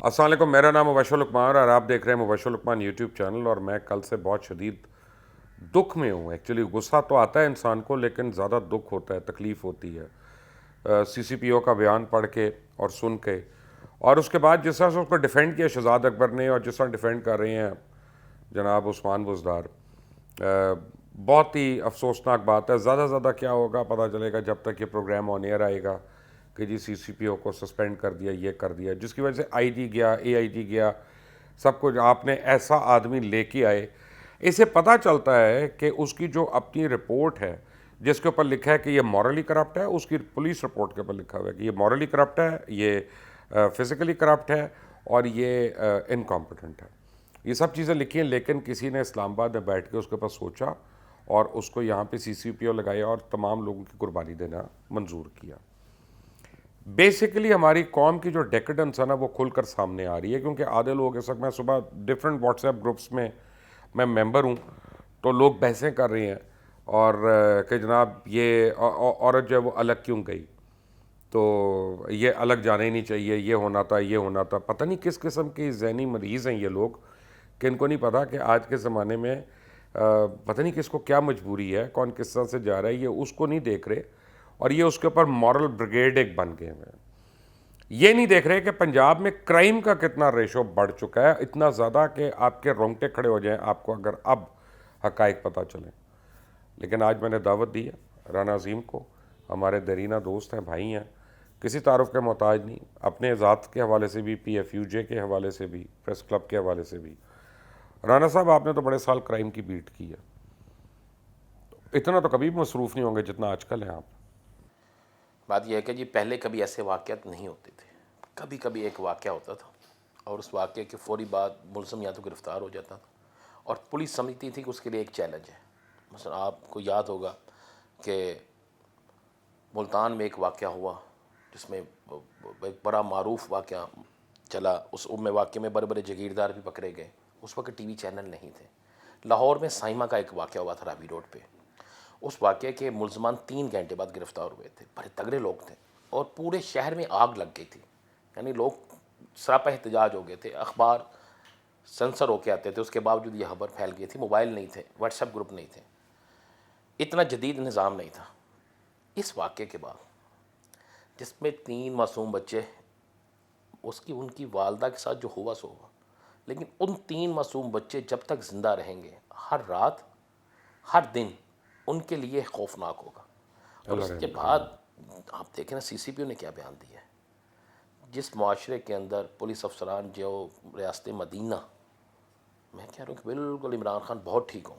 السلام علیکم، میرا نام مبشر لقمان اور آپ دیکھ رہے ہیں مبشر لقمان یوٹیوب چینل. اور میں کل سے بہت شدید دکھ میں ہوں. ایکچولی غصہ تو آتا ہے انسان کو، لیکن زیادہ دکھ ہوتا ہے، تکلیف ہوتی ہے سی سی پی او کا بیان پڑھ کے اور سن کے. اور اس کے بعد جس طرح سے اس کو ڈیفینڈ کیا شہزاد اکبر نے، اور جس طرح ڈیفینڈ کر رہے ہیں جناب عثمان بزدار، بہت ہی افسوسناک بات ہے. زیادہ سے زیادہ کیا ہوگا پتہ چلے گا جب تک یہ پروگرام آن ایئر آئے گا کہ جی سی سی پی او کو سسپینڈ کر دیا، یہ کر دیا، جس کی وجہ سے آئی ٹی گیا، اے آئی ٹی گیا، سب کچھ. آپ نے ایسا آدمی لے کے آئے، اسے پتہ چلتا ہے کہ اس کی جو اپنی رپورٹ ہے جس کے اوپر لکھا ہے کہ یہ مورلی کرپٹ ہے، اس کی پولیس رپورٹ کے اوپر لکھا ہوا ہے کہ یہ مورلی کرپٹ ہے، یہ فزیکلی کرپٹ ہے، اور یہ انکمپٹنٹ ہے. یہ سب چیزیں لکھی ہیں، لیکن کسی نے اسلام آباد میں بیٹھ کے اس کے اوپر سوچا اور اس کو یہاں پہ سی سی پی او لگایا اور تمام لوگوں کی قربانی دینا منظور کیا. بیسیکلی ہماری قوم کی جو ڈیکیڈنس ہے نا، وہ کھل کر سامنے آ رہی ہے. کیونکہ آدھے لوگ اس وقت، میں صبح ڈفرینٹ واٹس ایپ گروپس میں میں ممبر ہوں، تو لوگ بحثیں کر رہے ہیں اور کہ جناب یہ عورت جو ہے وہ الگ کیوں گئی، تو یہ الگ جانا ہی نہیں چاہیے، یہ ہونا تھا، یہ ہونا تھا. پتہ نہیں کس قسم کی ذہنی مریض ہیں یہ لوگ کہ ان کو نہیں پتا کہ آج کے زمانے میں پتہ نہیں کس کو کیا مجبوری ہے، کون کس طرح سے جا رہا ہے، یہ اس کو نہیں دیکھ رہے. اور یہ اس کے اوپر مورل بریگیڈ ایک بن گئے ہیں. یہ نہیں دیکھ رہے کہ پنجاب میں کرائم کا کتنا ریشو بڑھ چکا ہے، اتنا زیادہ کہ آپ کے رونگٹے کھڑے ہو جائیں آپ کو اگر اب حقائق پتہ چلیں. لیکن آج میں نے دعوت دی ہے رانا عظیم کو، ہمارے دیرینہ دوست ہیں، بھائی ہیں، کسی تعارف کے محتاج نہیں، اپنے ذات کے حوالے سے بھی، پی ایف یو جے کے حوالے سے بھی، پریس کلب کے حوالے سے بھی. رانا صاحب، آپ نے تو بڑے سال کرائم کی بیٹ کی ہے، اتنا تو کبھی بھی مصروف نہیں ہوں گے جتنا آج کل ہیں آپ. بات یہ ہے کہ جی پہلے کبھی ایسے واقعات نہیں ہوتے تھے. کبھی کبھی ایک واقعہ ہوتا تھا اور اس واقعے کے فوری بعد ملزم یا تو گرفتار ہو جاتا تھا، اور پولیس سمجھتی تھی کہ اس کے لیے ایک چیلنج ہے. مثلا آپ کو یاد ہوگا کہ ملتان میں ایک واقعہ ہوا جس میں ایک بڑا معروف واقعہ چلا. اس میں واقعے میں بڑے بڑے جاگیردار بھی پکڑے گئے. اس وقت ٹی وی چینل نہیں تھے. لاہور میں سائمہ کا ایک واقعہ ہوا تھا رابی روڈ پہ. اس واقعے کے ملزمان 3 گھنٹے بعد گرفتار ہوئے تھے. بڑے تگڑے لوگ تھے اور پورے شہر میں آگ لگ گئی تھی. یعنی لوگ سراپا احتجاج ہو گئے تھے، اخبار سنسر ہو کے آتے تھے، اس کے باوجود یہ خبر پھیل گئی تھی. موبائل نہیں تھے، واٹس ایپ گروپ نہیں تھے، اتنا جدید نظام نہیں تھا. اس واقعے کے بعد جس میں 3 معصوم بچے، ان کی والدہ کے ساتھ جو ہوا سو ہوا، لیکن ان 3 معصوم بچے جب تک زندہ رہیں گے، ہر رات ہر دن ان کے لیے خوفناک ہوگا. اور اس کے بعد آپ دیکھیں نا سی سی پی او نے کیا بیان دیا ہے. جس معاشرے کے اندر پولیس افسران جو ریاست مدینہ، میں کہہ رہا ہوں کہ بالکل عمران خان بہت ٹھیک ہوں،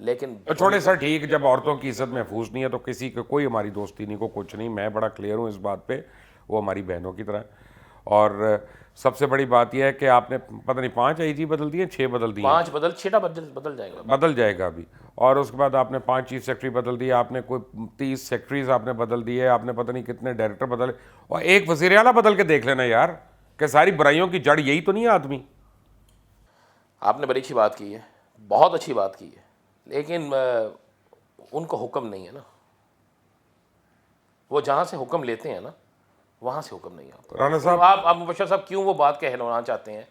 لیکن چھوڑے سر، ٹھیک، جب عورتوں کی عزت محفوظ نہیں ہے تو کسی کو کوئی ہماری دوستی نہیں، کو کچھ نہیں. میں بڑا کلیئر ہوں اس بات پہ، وہ ہماری بہنوں کی طرح ہے. اور سب سے بڑی بات یہ ہے کہ آپ نے پتہ نہیں 5 آئی جی بدل دیے، 6 بدل دیے، 5 6 بدل جائے گا. بدل جائے گا ابھی. اور اس کے بعد آپ نے 5 چیف سیکرٹری بدل دیے، آپ نے کوئی 30 سیکرٹریز آپ نے بدل دیے، آپ نے پتہ نہیں کتنے ڈائریکٹر بدلے، اور ایک وزیر اعلیٰ بدل کے دیکھ لینا یار، کہ ساری برائیوں کی جڑ یہی تو نہیں ہے آدمی. آپ نے بڑی اچھی بات کی ہے، بہت اچھی بات کی ہے، لیکن ان کو حکم نہیں ہے نا. وہ جہاں سے حکم لیتے ہیں نا وہاں سے حکم نہیں آتا. رانا صاحب، آپ مبشر صاحب کیوں وہ بات کہلوانا چاہتے ہیں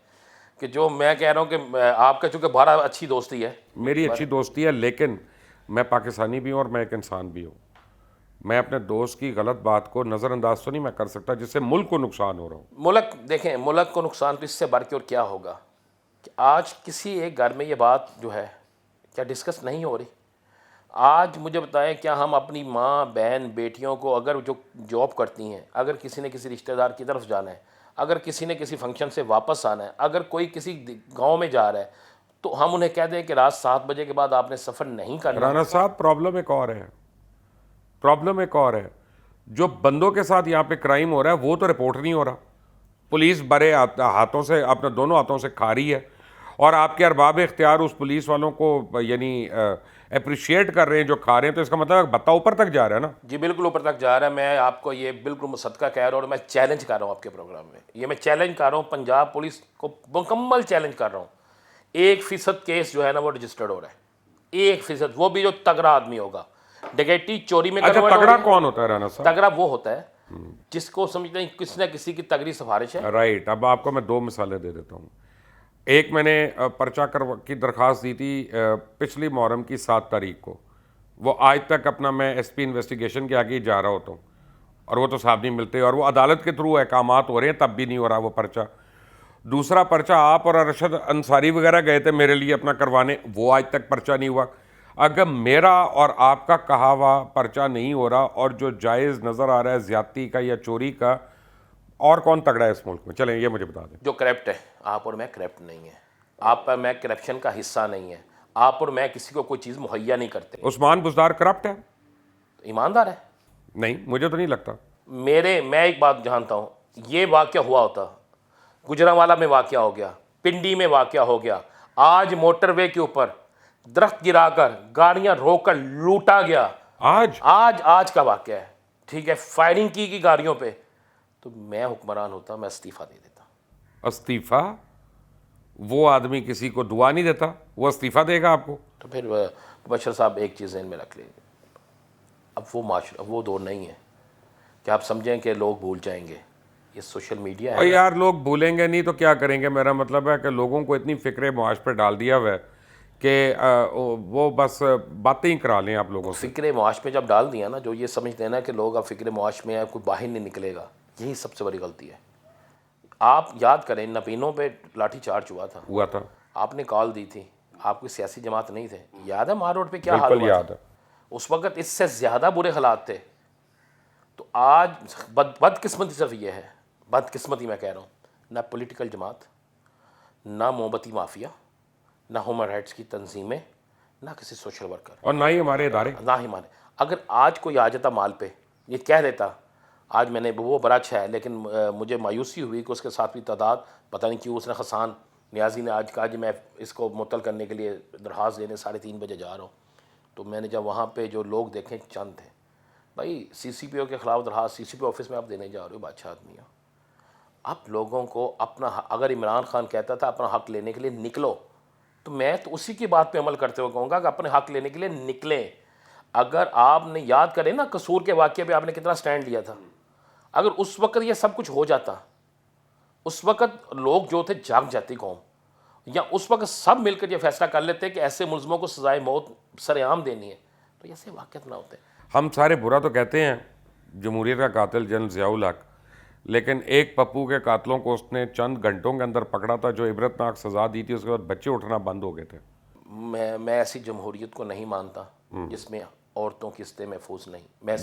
کہ جو میں کہہ رہا ہوں کہ آپ کا چونکہ بڑا اچھی دوستی ہے. میری اچھی دوستی ہے، لیکن میں پاکستانی بھی ہوں اور میں ایک انسان بھی ہوں. میں اپنے دوست کی غلط بات کو نظر انداز تو نہیں میں کر سکتا جس سے ملک کو نقصان ہو رہا ہو. ملک دیکھیں، ملک کو نقصان تو اس سے بڑھ کے اور کیا ہوگا کہ آج کسی ایک گھر میں یہ بات جو ہے کیا ڈسکس نہیں ہو رہی. آج مجھے بتائیں، کیا ہم اپنی ماں، بہن، بیٹیوں کو اگر جو جاب کرتی ہیں، اگر کسی نے کسی رشتہ دار کی طرف جانا ہے، اگر کسی نے کسی فنکشن سے واپس آنا ہے، اگر کوئی کسی گاؤں میں جا رہا ہے، تو ہم انہیں کہہ دیں کہ رات 7 بجے کے بعد آپ نے سفر نہیں کرنا. رانا صاحب، پرابلم ایک اور ہے، پرابلم ایک اور ہے. جو بندوں کے ساتھ یہاں پہ کرائم ہو رہا ہے وہ تو رپورٹ نہیں ہو رہا. پولیس برے ہاتھوں سے، اپنے دونوں ہاتھوں سے کھا رہی ہے، اور آپ کے ارباب اختیار اس پولیس والوں کو یعنی اپریشیٹ کر رہے ہیں جو کھا رہے ہیں. تو اس کا مطلب بتہ اوپر تک جا رہا ہے نا. جی بالکل اوپر تک جا رہا ہے. میں آپ کو یہ بالکل مصدقہ کہہ رہا ہوں، اور میں چیلنج کر رہا ہوں آپ کے پروگرام میں. یہ میں چیلنج کر رہا ہوں، پنجاب پولیس کو مکمل چیلنج کر رہا ہوں. 1% کیس جو ہے نا وہ رجسٹرڈ ہو رہا ہے، 1%. وہ بھی جو تگڑا آدمی ہوگا. ڈکیٹی چوری میں اچھا، کنورٹ ہو تگڑا رہی ہے. کون ہوتا ہے رانا صاحب؟ تگڑا وہ ہوتا ہے جس کو سمجھتے ہیں کسی نہ کسی کی تگڑی سفارش ہے. رائٹ. اب آپ کو میں 2 مثالیں دے دیتا ہوں. ایک میں نے پرچہ کی درخواست دی تھی پچھلی محرم کی 7 تاریخ کو. وہ آج تک اپنا میں ایس پی انویسٹیگیشن کے آگے ہی جا رہا ہوتا ہوں اور وہ تو صاحب نہیں ملتے, اور وہ عدالت کے تھرو احکامات ہو رہے ہیں تب بھی نہیں ہو رہا وہ پرچہ. دوسرا پرچہ آپ اور ارشد انصاری وغیرہ گئے تھے میرے لیے اپنا کروانے, وہ آج تک پرچہ نہیں ہوا. اگر میرا اور آپ کا کہا ہوا پرچہ نہیں ہو رہا اور جو جائز نظر آ رہا ہے زیادتی کا یا چوری کا, اور کون تگڑا ہے اس ملک میں؟ چلیں یہ مجھے بتا دیں. جو کرپٹ ہے, آپ اور میں کرپٹ نہیں ہے, آپ پر میں کرپشن کا حصہ نہیں ہے, آپ اور میں کسی کو کوئی چیز مہیا نہیں کرتے. عثمان بزدار کرپٹ ہے؟ ایماندار ہے. نہیں, مجھے تو نہیں لگتا. میں ایک بات جانتا ہوں, یہ واقعہ ہوا ہوتا, گجرانوالہ میں واقعہ ہو گیا, پنڈی میں واقعہ ہو گیا, آج موٹر وے کے اوپر درخت گرا کر گاڑیاں روک کر لوٹا گیا, آج کا واقعہ ہے, ٹھیک ہے, فائرنگ کی گاڑیوں پہ, تو میں حکمران ہوتا میں استعفیٰ دے دیتا. استعفیٰ؟ وہ آدمی کسی کو دعا نہیں دیتا, وہ استعفیٰ دے گا آپ کو؟ تو پھر مبشر صاحب ایک چیز ذہن میں رکھ لیں, اب وہ معاشرہ, وہ دور نہیں ہے کہ آپ سمجھیں کہ لوگ بھول جائیں گے. یہ سوشل میڈیا ہے. یار لوگ بھولیں گے نہیں تو کیا کریں گے؟ میرا مطلب ہے کہ لوگوں کو اتنی فکر معاش پہ ڈال دیا ہوا ہے کہ وہ بس باتیں ہی کرا لیں آپ لوگوں سے. فکر معاش میں جب ڈال دیا نا, جو یہ سمجھتے ہیں نا کہ لوگ اب فکر معاش میں کوئی باہر نہیں نکلے گا, یہی سب سے بڑی غلطی ہے. آپ یاد کریں نبینوں پہ لاٹھی چارج ہوا تھا, آپ نے کال دی تھی, آپ کوئی سیاسی جماعت نہیں تھے, یاد ہے مار روڈ پہ کیا حال ہوا تھا؟ اس وقت اس سے زیادہ برے حالات تھے. تو آج بدقسمتی صرف یہ ہے, بدقسمتی میں کہہ رہا ہوں, نہ پولیٹیکل جماعت, نہ مومبتی مافیا, نہ ہیومن رائٹس کی تنظیمیں, نہ کسی سوشل ورکر, اور نہ ہی ہمارے ادارے, نہ ہی ہمارے. اگر آج کوئی آ جاتا مال پہ یہ کہہ دیتا, آج میں نے وہ بڑا اچھا ہے, لیکن مجھے مایوسی ہوئی کہ اس کے ساتھ بھی تعداد پتہ نہیں کیوں, اس نے حسان نیازی نے آج کہا کہ میں اس کو معطل کرنے کے لیے درخواست دینے 3:30 بجے جا رہا ہوں. تو میں نے جب وہاں پہ جو لوگ دیکھیں چند تھے. بھائی سی سی پی او کے خلاف درخواست سی سی پی او آفس میں آپ دینے جا رہے ہو, بادشاہ آدمی ہو. آپ لوگوں کو اپنا, اگر عمران خان کہتا تھا اپنا حق لینے کے لیے نکلو, تو میں تو اسی کی بات پہ عمل کرتے ہوئے کہوں گا کہ اپنے حق لینے کے لیے نکلیں. اگر آپ نے یاد کریں نا قصور کے واقعے پہ آپ نے کتنا سٹینڈ لیا تھا, اگر اس وقت یہ سب کچھ ہو جاتا, اس وقت لوگ جو تھے جاگ جاتی قوم, یا اس وقت سب مل کر یہ فیصلہ کر لیتے کہ ایسے ملزموں کو سزائے موت سر عام دینی ہے, تو ایسے واقعات نہ ہوتے. ہم سارے برا تو کہتے ہیں جمہوریت کا قاتل جنرل ضیاء الحق, لیکن ایک پپو کے قاتلوں کو اس نے چند گھنٹوں کے اندر پکڑا تھا, جو عبرتناک سزا دی تھی, اس کے بعد بچے اٹھنا بند ہو گئے تھے. میں ایسی جمہوریت کو نہیں مانتا جس میں عورتوں کی عزتیں محفوظ نہیں. میں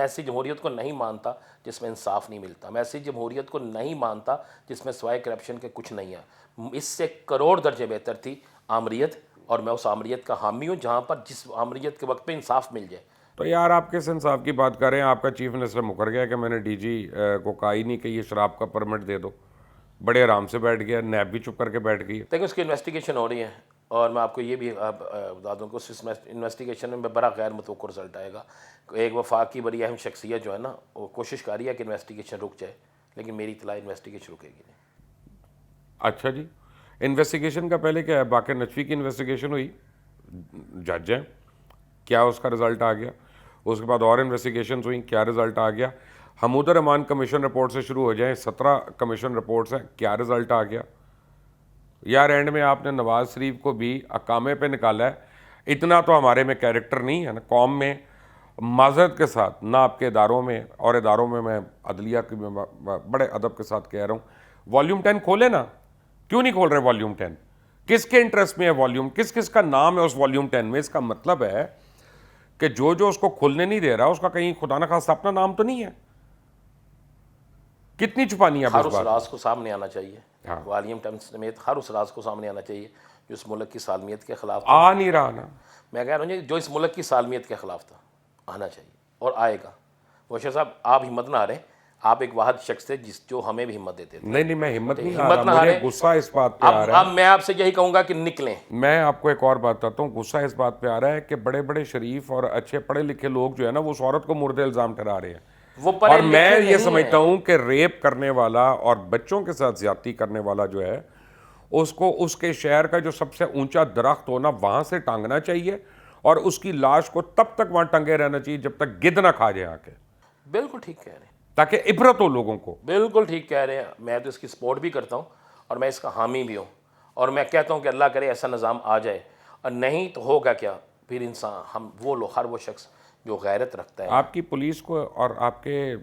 ایسی جمہوریت کو نہیں مانتا جس میں انصاف نہیں ملتا. میں ایسی جمہوریت کو نہیں مانتا جس میں سوائے کرپشن کے کچھ نہیں ہے. اس سے کروڑ درجے بہتر تھی آمریت, اور میں اس آمریت کا حامی ہوں جہاں پر جس آمریت کے وقت پہ انصاف مل جائے. تو یار آپ کس انصاف کی بات کر رہے ہیں؟ آپ کا چیف منسٹر مکر گیا کہ میں نے ڈی جی کو کہا ہی نہیں کہ یہ شراب کا پرمٹ دے دو, بڑے آرام سے بیٹھ گیا, نیب بھی چپ کر کے بیٹھ گئی. دیکھیں اس کی انویسٹیگیشن ہو رہی ہے, اور میں آپ کو یہ بھی بتا دوں کہ اس انویسٹیگیشن میں بڑا غیر متوقع رزلٹ آئے گا. ایک وفاق کی بڑی اہم شخصیت جو ہے نا, وہ کوشش کر رہی ہے کہ انویسٹیگیشن رک جائے, لیکن میری اطلاع انویسٹیگیشن رکے گی نہیں. اچھا جی, انویسٹیگیشن کا پہلے کیا ہے, باقر نجفی کی انویسٹیگیشن ہوئی, جج ہیں, کیا اس کا رزلٹ آ گیا؟ اس کے بعد اور انویسٹیگیشنز ہوئیں, کیا رزلٹ آ گیا؟ حمود الرحمان کمیشن رپورٹ سے شروع ہو جائیں, 17 کمیشن رپورٹس ہیں, کیا رزلٹ آ گیا؟ یار اینڈ میں آپ نے نواز شریف کو بھی اقامے پہ نکالا ہے. اتنا تو ہمارے میں کیریکٹر نہیں ہے نا قوم میں, معذرت کے ساتھ, نہ آپ کے اداروں میں, اور اداروں میں عدلیہ کی بڑے ادب کے ساتھ کہہ رہا ہوں, والیوم 10 کھولے نا. کیوں نہیں کھول رہے والیوم 10؟ کس کے انٹرسٹ میں ہے والیوم؟ کس کس کا نام ہے اس والیوم 10 میں؟ اس کا مطلب ہے کہ جو اس کو کھلنے نہیں دے رہا اس کا کہیں خدا نہ خواستہ اپنا نام تو نہیں ہے. کتنی چھپانی ہے ہر اس راز کو سامنے آنا چاہیے. والیوم 10 سمیت ہر اس راز کو سامنے آنا چاہیے جو اس ملک کی سالمیت کے خلاف تھا. آ نہیں رہا نا. میں کہہ رہا ہوں جو اس ملک کی سالمیت کے خلاف تھا, آنا چاہیے اور آئے گا. بشیر صاحب آپ ہمت نہ ہاریں, آپ ایک واحد شخص تھے جو ہمیں بھی ہمت دیتے تھے. نہیں میں ہمت نہیں ہار رہا, مجھے غصہ اس بات پہ آ رہا ہے. اب میں آپ سے یہی کہوں گا کہ نکلیں. میں آپ کو ایک اور بات بتاتا ہوں, غصہ اس بات پہ آ رہا ہے کہ بڑے بڑے شریف اور اچھے پڑھے لکھے لوگ جو ہے نا, وہ اس عورت کو مرد الزام ٹھہرا رہے ہیں. اور میں یہ سمجھتا ہوں کہ ریپ کرنے والا اور بچوں کے ساتھ زیادتی کرنے والا جو ہے, اس کو اس کے شہر کا جو سب سے اونچا درخت ہونا وہاں سے ٹانگنا چاہیے, اور اس کی لاش کو تب تک وہاں ٹنگے رہنا چاہیے جب تک گدھ نہ کھا جائے آ کے. بالکل ٹھیک کہہ رہے ہیں, تاکہ عبرت ہو لوگوں کو. بالکل ٹھیک کہہ رہے ہیں. میں تو اس کی سپورٹ بھی کرتا ہوں اور میں اس کا حامی بھی ہوں, اور میں کہتا ہوں کہ اللہ کرے ایسا نظام آ جائے, اور نہیں تو ہوگا کیا پھر انسان, ہم وہ لوگ, ہر وہ شخص جو غیرت رکھتا ہے. آپ کی پولیس کو اور آپ کے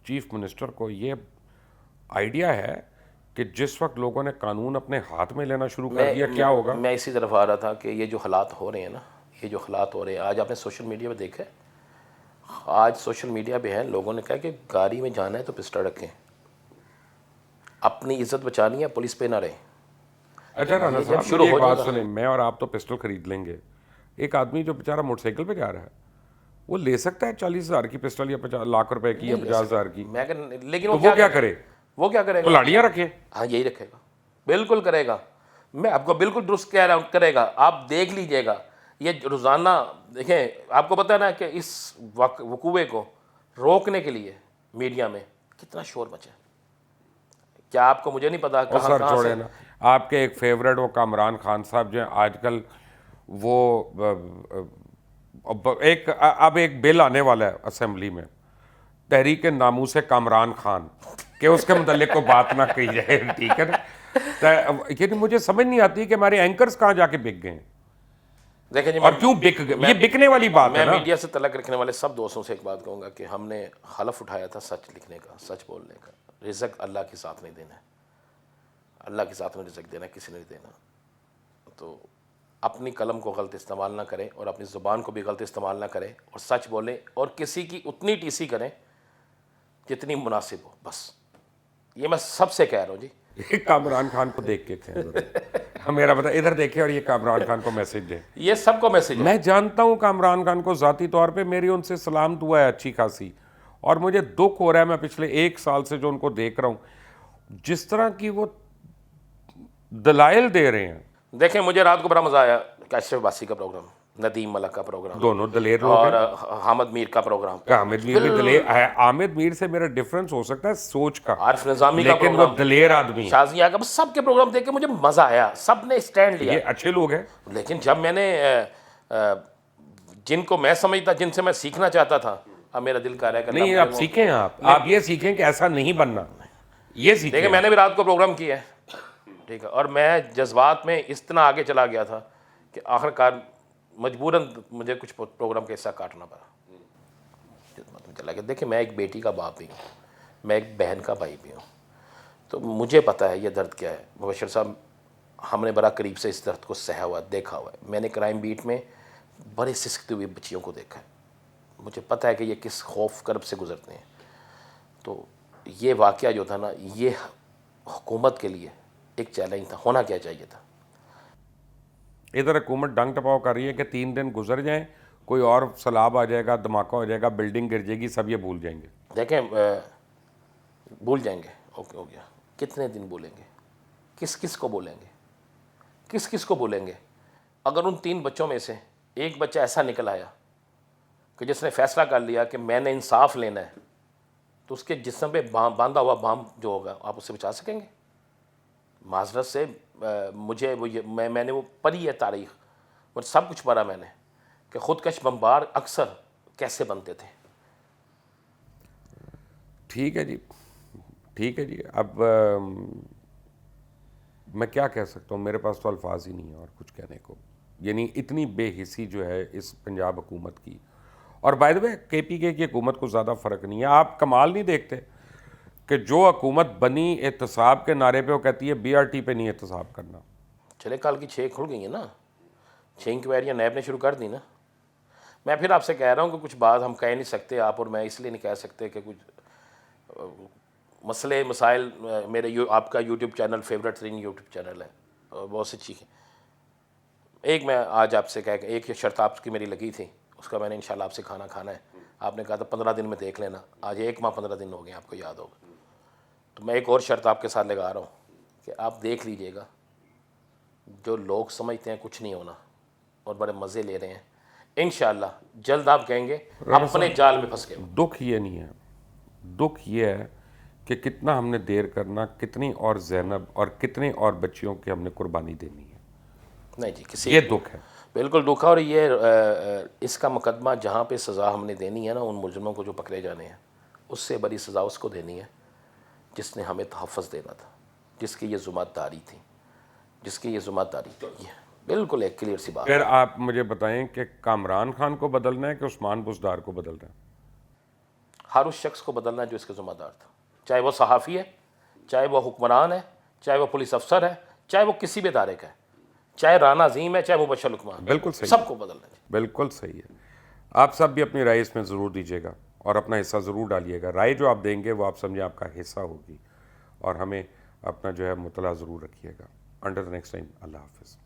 چیف منسٹر کو یہ آئیڈیا ہے کہ جس وقت لوگوں نے قانون اپنے ہاتھ میں لینا شروع کر دیا کیا ہوگا؟ میں اسی طرف آ رہا تھا کہ یہ جو حالات ہو رہے ہیں نا, یہ جو حالات ہو رہے ہیں, آج آپ نے سوشل میڈیا پہ دیکھا ہے, آج سوشل میڈیا پہ ہے, لوگوں نے کہا کہ گاڑی میں جانا ہے تو پسٹل رکھیں, اپنی عزت بچانی ہے, پولیس پہ نہ رہیں. اچھا رانا جب صاحب شروع مجھے ہو ایک جائے بات گا, سنیں, میں اور آپ تو پسٹل خرید لیں گے, ایک آدمی جو بیچارہ موٹر سائیکل پہ جا رہا ہے وہ لے سکتا ہے 40,000 کی پسٹل یا 50 لاکھ روپے کی یا 50,000 کی؟ میں لیکن تو وہ کیا کرے؟ وہ کیا کرے وہ گا؟ لاڑیاں رکھے. ہاں یہی رکھے گا, بالکل کرے گا. میں آپ کو بالکل درست کہہ رہا ہوں, کرے گا. آپ دیکھ لیجئے گا, یہ روزانہ دیکھیں, آپ کو پتہ ہے نا کہ اس وقوعے کو روکنے کے لیے میڈیا میں کتنا شور مچا ہے. کیا آپ کو, مجھے نہیں پتا اور کہاں سر کہاں سے. چھوڑے نا, آپ کے ایک فیوریٹ وہ کامران خان صاحب جو ہیں آج کل وہ اب ایک بل آنے والا ہے اسمبلی میں, تحریک ناموس کامران خان, کہ اس کے متعلق کو بات نہ کہی جائے, ٹھیک ہے نا. لیکن مجھے سمجھ نہیں آتی کہ ہمارے اینکرز کہاں جا کے بک گئے ہیں دیکھیں جی, اور کیوں بک گئے. یہ بکنے والی بات ہے میں نا. میڈیا سے تعلق رکھنے والے سب دوستوں سے ایک بات کہوں گا کہ ہم نے حلف اٹھایا تھا سچ لکھنے کا, سچ بولنے کا. رزق اللہ کے ساتھ نہیں دینا ہے, اللہ کے ساتھ میں رزق دینا ہے, کسی نے نہیں دینا. تو اپنی قلم کو غلط استعمال نہ کریں اور اپنی زبان کو بھی غلط استعمال نہ کریں, اور سچ بولیں, اور کسی کی اتنی ٹی سی کریں جتنی مناسب ہو, بس. یہ میں سب سے کہہ رہا ہوں جی. یہ کامران خان کو دیکھ کے کہیں میرا بتا ادھر دیکھیں اور یہ کامران خان کو میسج دیں. یہ سب کو میسج ہے. میں جانتا ہوں کامران خان کو ذاتی طور پہ, میری ان سے سلام دعا ہے اچھی خاصی, اور مجھے دکھ ہو رہا ہے, میں پچھلے 1 سال سے جو ان کو دیکھ رہا ہوں جس طرح کی وہ دلائل دے رہے ہیں. دیکھیں مجھے رات کو بڑا مزہ آیا اشرف باسی کا پروگرام, ندیم ملک کا پروگرام, دونوں دلیر لوگ اور ہیں. حامد میر کا پروگرام. حامد میر بھی دلیر ہے, حامد میر سے میرا ڈفرنس ہو سکتا ہے سوچ کا, عارف نظامی کا لیکن وہ پروگرام, دلیر آدمی ہے. شازیہ کا, سب کے پروگرام دیکھ کے مجھے مزہ آیا, سب نے اسٹینڈ لیا. یہ اچھے لوگ ہیں. لیکن جب میں نے جن کو میں سمجھتا, جن سے میں سیکھنا چاہتا تھا, اب میرا دل کہہ رہا ہے کہ نہیں, آپ سیکھیں, آپ یہ سیکھیں کہ ایسا نہیں بننا, یہ سیکھیں. دیکھیں میں نے بھی رات کو پروگرام کیا ہے, ٹھیک ہے, اور میں جذبات میں اس طرح آگے چلا گیا تھا کہ آخر کار مجبوراً مجھے کچھ پروگرام کا حصہ کاٹنا پڑا. چلا گیا. دیکھیں میں ایک بیٹی کا باپ بھی ہوں, میں ایک بہن کا بھائی بھی ہوں, تو مجھے پتہ ہے یہ درد کیا ہے. مبشر صاحب, ہم نے بڑا قریب سے اس درد کو سہا ہوا, دیکھا ہوا ہے. میں نے کرائم بیٹ میں بڑے سسکتے ہوئے بچیوں کو دیکھا ہے, مجھے پتہ ہے کہ یہ کس خوف کرب سے گزرتے ہیں. تو یہ واقعہ جو تھا نا, یہ حکومت کے لیے ایک چیلنج تھا. ہونا کیا چاہیے تھا. ادھر حکومت ڈنگ ٹپاؤ کر رہی ہے کہ 3 دن گزر جائیں, کوئی اور سیلاب آ جائے گا, دھماکہ ہو جائے گا, بلڈنگ گر جائے گی, سب یہ بھول جائیں گے. دیکھیں بھول جائیں گے, اوکے ہو گیا. کتنے دن بولیں گے, کس کس کو بولیں گے, کس کس کو بولیں گے. اگر ان 3 بچوں میں سے ایک بچہ ایسا نکل آیا کہ جس نے فیصلہ کر لیا کہ میں نے انصاف لینا ہے, تو اس کے جسم پہ باندھا ہوا بام جو ہوگا, آپ اسے بچا سکیں گے؟ معذرت سے مجھے وہ میں نے وہ پڑھی ہے تاریخ, مجھے سب کچھ پڑھا میں نے کہ خودکش بمبار اکثر کیسے بنتے تھے. ٹھیک ہے جی, ٹھیک ہے جی. اب میں کیا کہہ سکتا ہوں, میرے پاس تو الفاظ ہی نہیں ہیں اور کچھ کہنے کو. یعنی اتنی بے حسی جو ہے اس پنجاب حکومت کی, اور بائی دی وے کے پی کے کی حکومت کو زیادہ فرق نہیں ہے. آپ کمال نہیں دیکھتے کہ جو حکومت بنی احتساب کے نعرے پہ وہ کہتی ہے بی آر ٹی پہ نہیں احتساب کرنا. چلے کال کی 6 کھل گئی ہیں نا, 6 انکوائریاں نیب نے شروع کر دی نا. میں پھر آپ سے کہہ رہا ہوں کہ کچھ بات ہم کہہ نہیں سکتے, آپ اور میں اس لیے نہیں کہہ سکتے کہ کچھ مسئلے مسائل. میرے آپ کا یوٹیوب چینل فیوریٹ ترین یوٹیوب چینل ہے, اور بہت سی چیزیں. ایک میں آج آپ سے کہہ کہ ایک شرط آپ کی میری لگی تھی, اس کا میں نے انشاءاللہ آپ سے کھانا ہے. آپ نے کہا تھا 15 دن میں دیکھ لینا, آج 1 ماہ 15 دن ہو گئے, آپ کو یاد ہوگا. تو میں ایک اور شرط آپ کے ساتھ لگا رہا ہوں کہ آپ دیکھ لیجئے گا, جو لوگ سمجھتے ہیں کچھ نہیں ہونا اور بڑے مزے لے رہے ہیں, انشاءاللہ جلد آپ کہیں گے اپنے جال میں پھنس گئے. دکھ یہ نہیں ہے, دکھ یہ ہے کہ کتنا ہم نے دیر کرنا, کتنی اور زینب اور کتنے اور بچیوں کی ہم نے قربانی دینی ہے. نہیں جی, کسی یہ دکھ ہے, بالکل دکھ ہے. اور یہ اس کا مقدمہ جہاں پہ سزا ہم نے دینی ہے نا, ان ملزموں کو جو پکڑے جانے ہیں, اس سے بڑی سزا اس کو دینی ہے جس نے ہمیں تحفظ دینا تھا، جس کی یہ ذمہ داری تھی، یہ بالکل ایک کلیئر سی بات. پھر آپ مجھے بتائیں کہ کامران خان کو بدلنا ہے کہ عثمان بزدار کو بدلنا ہے؟ ہر اس شخص کو بدلنا ہے جو اس کا ذمہ دار تھا، چاہے وہ صحافی ہے، چاہے وہ حکمران ہے، چاہے وہ پولیس افسر ہے، چاہے وہ کسی بھی ادارے کا ہے، چاہے رانا عظیم ہے، چاہے وہ مبشر لقمان، بالکل صحیح، سب کو بدلنا ہے. بالکل صحیح ہے. آپ سب بھی اپنی رائے اس میں ضرور دیجیے گا اور اپنا حصہ ضرور ڈالیے گا. رائے جو آپ دیں گے وہ آپ سمجھیں آپ کا حصہ ہوگی، اور ہمیں اپنا جو ہے مطلع ضرور رکھیے گا. انٹل نیکسٹ ٹائم، اللہ حافظ.